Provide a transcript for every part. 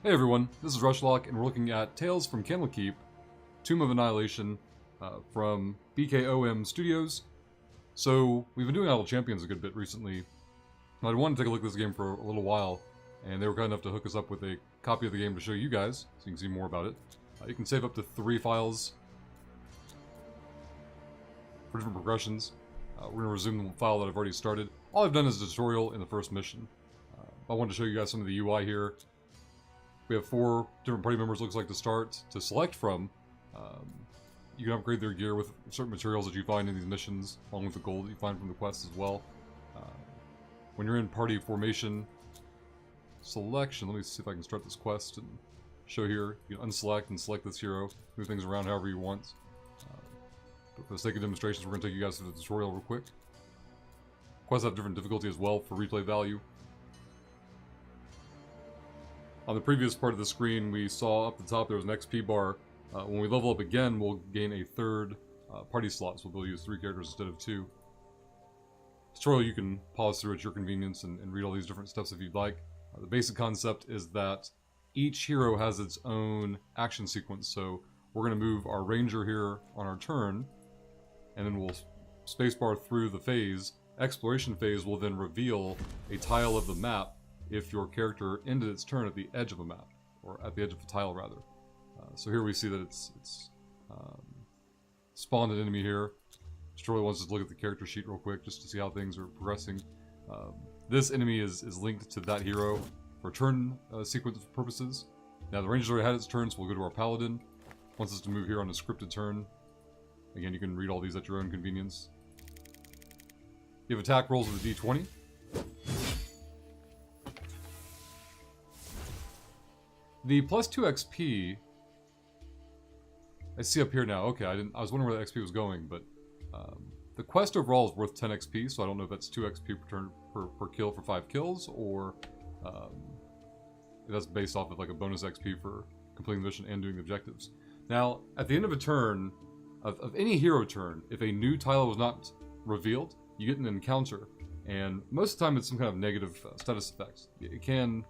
Hey everyone, this is Rushlock, and we're looking at Tales from Candlekeep, Tomb of Annihilation, from BKOM Studios. So, we've been doing Idle Champions a good bit recently. I wanted to take a look at this game for a little while, and they were kind enough to hook us up with a copy of the game to show you guys, so you can see more about it. You can save up to 3 files for different progressions. We're going to resume the file that I've already started. All I've done is a tutorial in the first mission. I wanted to show you guys some of the UI here. We have 4 different party members, looks like, to start, to select from. You can upgrade their gear with certain materials that you find in these missions, along with the gold that you find from the quests as well. When you're in party formation selection, let me see if I can start this quest and show here. You can unselect and select this hero, move things around however you want. But for the sake of demonstrations, we're going to take you guys through the tutorial real quick. Quests have different difficulty as well for replay value. On the previous part of the screen, we saw up the top there was an XP bar. When we level up again, we'll gain a 3rd party slot, so we'll use 3 characters instead of 2. Tutorial you can pause through at your convenience and read all these different steps if you'd like. The basic concept is that each hero has its own action sequence, so we're going to move our ranger here on our turn, and then we'll spacebar through the phase. Exploration phase will then reveal a tile of the map if your character ended its turn at the edge of a map, or at the edge of a tile rather. So here we see that it's spawned an enemy here. Tutorial wants us to look at the character sheet real quick just to see how things are progressing. This enemy is linked to that hero for turn sequence purposes. Now the ranger's already had its turn, so we'll go to our paladin. Wants us to move here on a scripted turn. Again, you can read all these at your own convenience. You have attack rolls with a d20. The plus 2 XP, I see up here now. Okay, I was wondering where the XP was going, but the quest overall is worth 10 XP, so I don't know if that's 2 XP per turn per kill for 5 kills, or that's based off of like a bonus XP for completing the mission and doing the objectives. Now, at the end of a turn, of any hero turn, if a new tile was not revealed, you get an encounter, and most of the time it's some kind of negative status effect. It can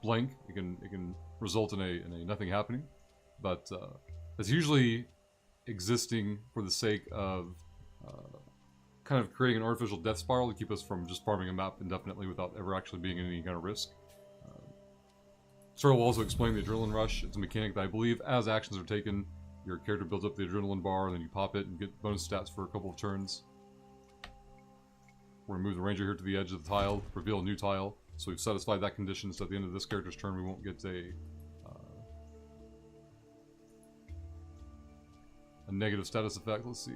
blank. It can result in a nothing happening, but it's usually existing for the sake of kind of creating an artificial death spiral to keep us from just farming a map indefinitely without ever actually being in any kind of risk. Sir will also explain the adrenaline rush. It's a mechanic that I believe as actions are taken, your character builds up the adrenaline bar, and then you pop it and get bonus stats for a couple of turns. We're going to move the ranger here to the edge of the tile, reveal a new tile. So we've satisfied that condition, so at the end of this character's turn we won't get a negative status effect. Let's see.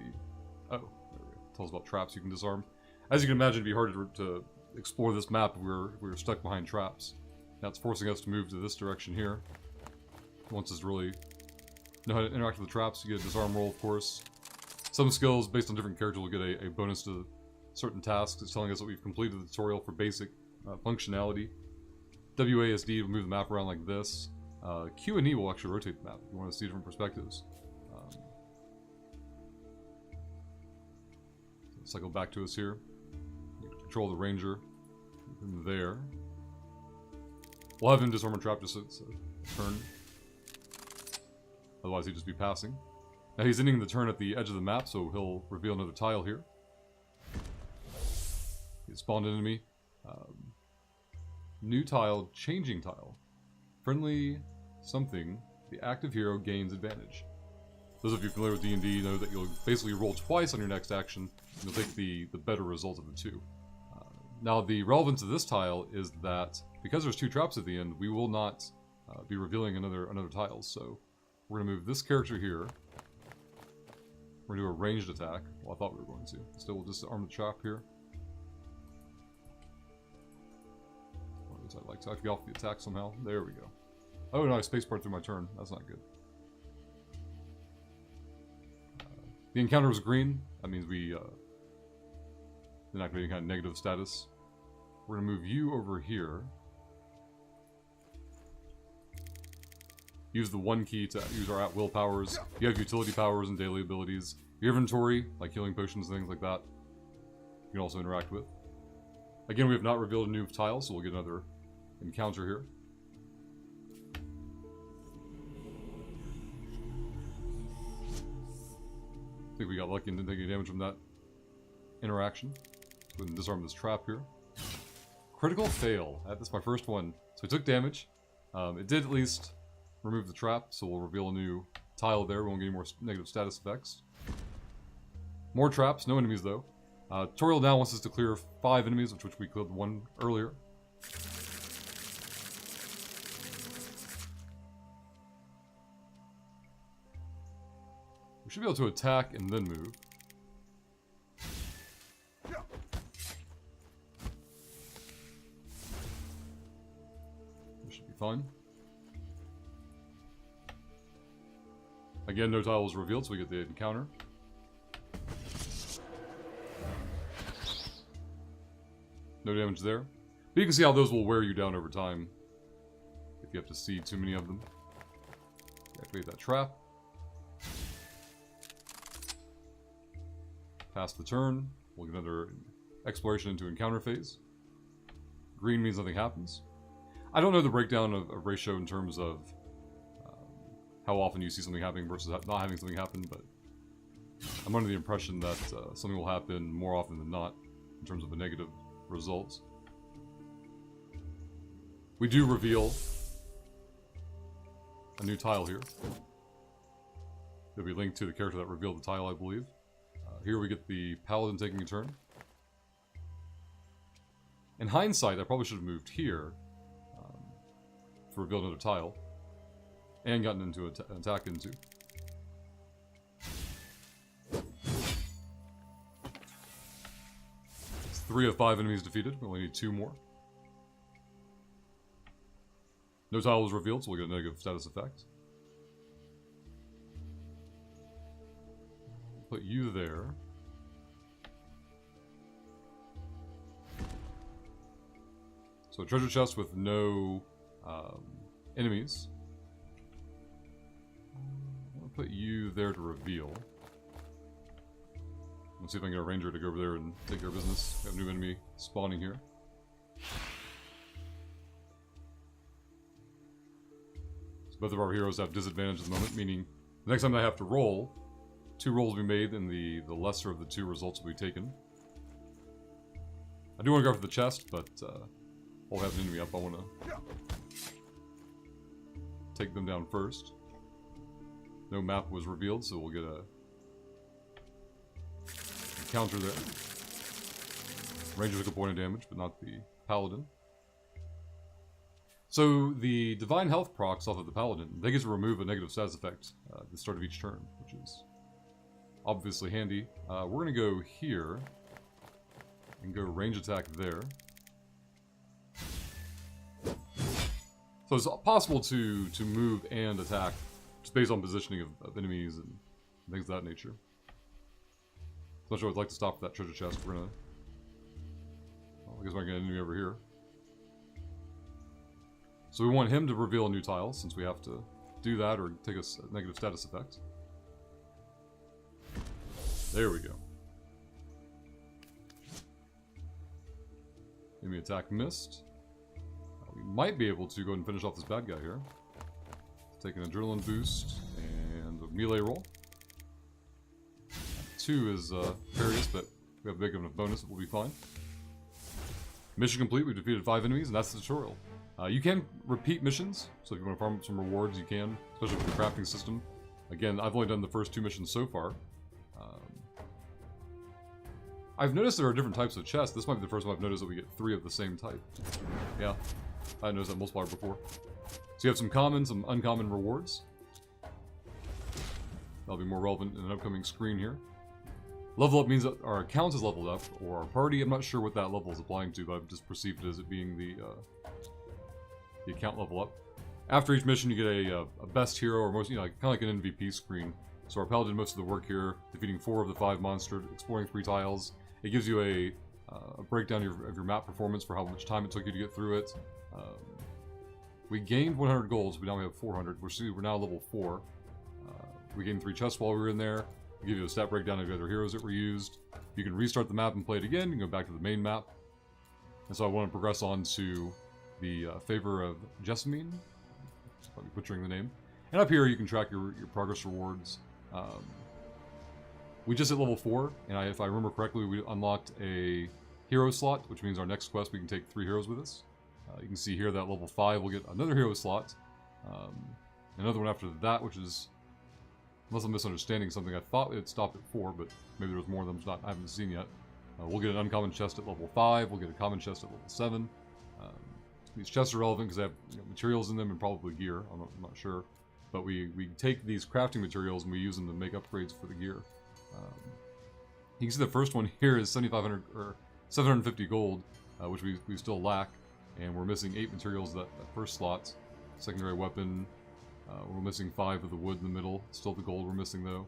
Oh, there we go. Tells about traps you can disarm. As you can imagine, it'd be hard to explore this map if we were stuck behind traps. Now it's forcing us to move to this direction here. Once us really know how to interact with the traps, you get a disarm roll, of course. Some skills based on different characters will get a bonus to certain tasks. It's telling us that we've completed the tutorial for basic functionality. WASD will move the map around like this. Q and E will actually rotate the map if you want to see different perspectives. Cycle back to us here. Control the ranger from there. We'll have him disarm a trap just so it's a turn. Otherwise he'd just be passing. Now he's ending the turn at the edge of the map, so he'll reveal another tile here. He spawned an enemy. New tile, changing tile. Friendly something, the active hero gains advantage. Those of you familiar with D&D know that you'll basically roll twice on your next action, and you'll take the better result of the 2. Now the relevance of this tile is that, because there's 2 traps at the end, we will not be revealing another tile, so we're going to move this character here. We're going to do a ranged attack. Well, I thought we were going to. Instead we'll disarm the trap here. I'd like to get off the attack somehow. There we go. Oh no, I spacebarred through my turn. That's not good. The encounter was green. That means we didn't activate any kind of negative status. We're going to move you over here. Use the 1 key to use our at-will powers. You have utility powers and daily abilities. Your inventory, like healing potions and things like that, you can also interact with. Again, we have not revealed a new tile, so we'll get another encounter here. I think we got lucky and didn't take any damage from that interaction. Go ahead and disarm this trap here. Critical fail. That's my first one. So we took damage. It did at least remove the trap, so we'll reveal a new tile there. We won't get any more negative status effects. More traps, no enemies though. Tutorial now wants us to clear 5 enemies, which we cleared 1 earlier. We should be able to attack and then move. This should be fine. Again, no tile was revealed, so we get the encounter. No damage there. But you can see how those will wear you down over time if you have to see too many of them. Activate that trap. Pass the turn. We'll get another exploration into encounter phase. Green means nothing happens. I don't know the breakdown of ratio in terms of how often you see something happening versus not having something happen, but I'm under the impression that something will happen more often than not in terms of a negative result. We do reveal a new tile here. It'll be linked to the character that revealed the tile, I believe. Here we get the paladin taking a turn. In hindsight, I probably should have moved here to reveal another tile. And gotten into an attack into. It's 3 of 5 enemies defeated. We only need 2 more. No tile was revealed, so we'll get a negative status effect. Put you there. So a treasure chest with no enemies. I'll put you there to reveal. Let's see if I can get a ranger to go over there and take care of business. We have a new enemy spawning here. So both of our heroes have disadvantage at the moment, meaning the next time I have to roll, 2 rolls will be made and the lesser of the 2 results will be taken. I do want to go for the chest, but I'll have an enemy up. I want to take them down first. No map was revealed, so we'll get a counter there. Ranger took a point of damage, but not the paladin. So the divine health procs off of the paladin, they get to remove a negative status effect at the start of each turn, which is obviously handy. We're going to go here and go range attack there. So it's possible to move and attack just based on positioning of enemies and things of that nature. So not sure I'd like to stop for that treasure chest. We're gonna... Well, I guess we're gonna get an enemy over here. So we want him to reveal a new tile, since we have to do that or take a negative status effect. There we go. Enemy attack missed. We might be able to go ahead and finish off this bad guy here. Take an adrenaline boost and a melee roll. 2 is various, but we have a big enough bonus, it will be fine. Mission complete, we've defeated 5 enemies, and that's the tutorial. You can repeat missions, so if you want to farm up some rewards, you can, especially with the crafting system. Again, I've only done the first 2 missions so far. I've noticed there are different types of chests. This might be the first one I've noticed that we get 3 of the same type. Yeah, I noticed that multiplier before. So you have some common, some uncommon rewards. That'll be more relevant in an upcoming screen here. Level up means that our account is leveled up, or our party. I'm not sure what that level is applying to, but I've just perceived it as it being the account level up. After each mission, you get a best hero, or most, kind of like an MVP screen. So our paladin did most of the work here, defeating 4 of the 5 monsters, exploring 3 tiles. It gives you a breakdown of your map performance for how much time it took you to get through it. We gained 100 golds, but now we have 400. We're now level 4. We gained 3 chests while we were in there. We give you a stat breakdown of the other heroes that were used. You can restart the map and play it again. You can go back to the main map. And so I want to progress on to the Favor of Jessamine. Probably butchering the name. And up here you can track your progress rewards. We just hit level 4, and if I remember correctly, we unlocked a hero slot, which means our next quest we can take 3 heroes with us. You can see here that level 5 we'll get another hero slot. Another one after that, which is, unless I'm misunderstanding something, I thought it stopped at 4, but maybe there was more of them I haven't seen yet. We'll get an uncommon chest at level 5, we'll get a common chest at level 7. These chests are relevant because they have materials in them and probably gear, I'm not sure. But we take these crafting materials and we use them to make upgrades for the gear. You can see the first one here is 7,500 or 750 gold, which we still lack, and we're missing 8 materials that first slot. Secondary weapon, we're missing 5 of the wood in the middle. Still the gold we're missing though.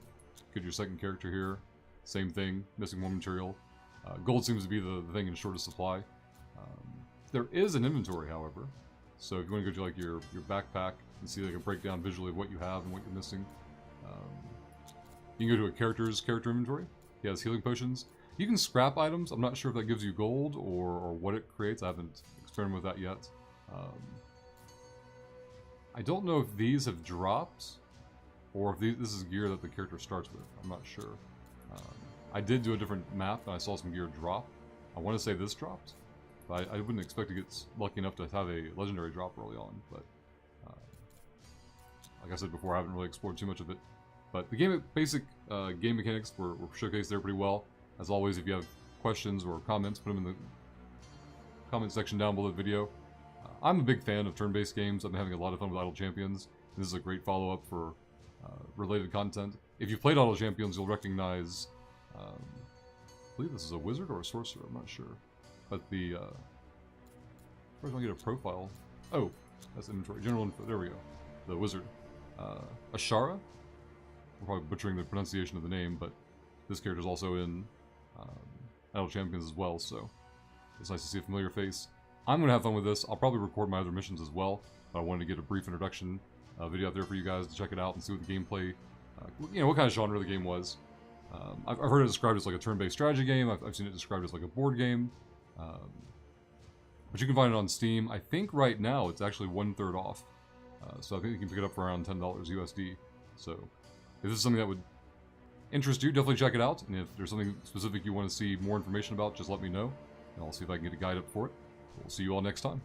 Get your second character here, same thing, missing 1 material. Gold seems to be the thing in shortest supply. There is an inventory, however, so if you want to go to like your backpack and see like a breakdown visually of what you have and what you're missing, you can go to a character inventory. He has healing potions. You can scrap items. I'm not sure if that gives you gold or what it creates. I haven't experimented with that yet. I don't know if these have dropped or if this is gear that the character starts with. I'm not sure. I did do a different map and I saw some gear drop. I want to say this dropped, but I wouldn't expect to get lucky enough to have a legendary drop early on. But like I said before, I haven't really explored too much of it. But the basic game mechanics were showcased there pretty well. As always, if you have questions or comments, put them in the comment section down below the video. I'm a big fan of turn-based games. I've been having a lot of fun with Idle Champions. This is a great follow-up for related content. If you've played Idle Champions, you'll recognize, I believe this is a wizard or a sorcerer, I'm not sure. But where do I get a profile? Oh, that's inventory. General info, there we go. The wizard. Ashara? I'm probably butchering the pronunciation of the name, but this character's also in Idle Champions as well, so it's nice to see a familiar face. I'm going to have fun with this. I'll probably record my other missions as well, but I wanted to get a brief introduction video out there for you guys to check it out and see what the gameplay, what kind of genre the game was. I've heard it described as like a turn-based strategy game. I've seen it described as like a board game. But you can find it on Steam. I think right now it's actually 1/3 off. So I think you can pick it up for around $10 USD. So if this is something that would interest you, definitely check it out. And if there's something specific you want to see more information about, just let me know. And I'll see if I can get a guide up for it. We'll see you all next time.